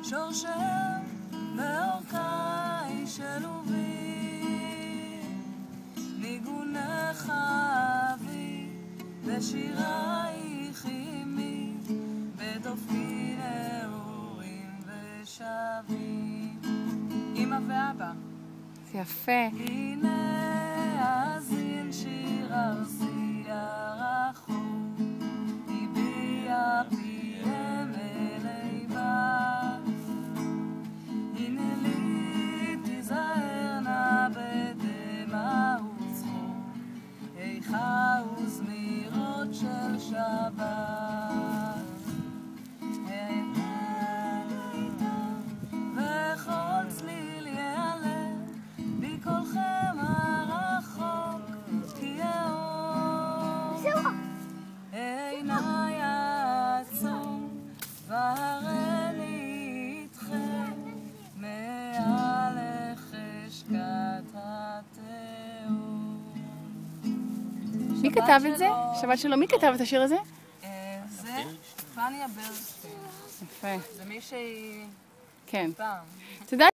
שורשר באורכי שלובי, ניגונך אבי ושירייך עמי, בדופקי נעורים ושבים. אמא ואבא, זה יפה. הנה אזין שיר ארצי הרחוק, הביע פיהם אלי בת. הנה לי תיזהר נא בדמע וצחוק, איכה וזמירות של שבת. וכל צליל יעלה בקולכם הרחוק, כי האור עיני עצום והרני איתכם מעל חשקת התאום. מי כתב את זה? שבת שלום. מי כתב את השיר הזה? זה פניה ברסקי. יפה. זה מישהי כן. פעם. תודה.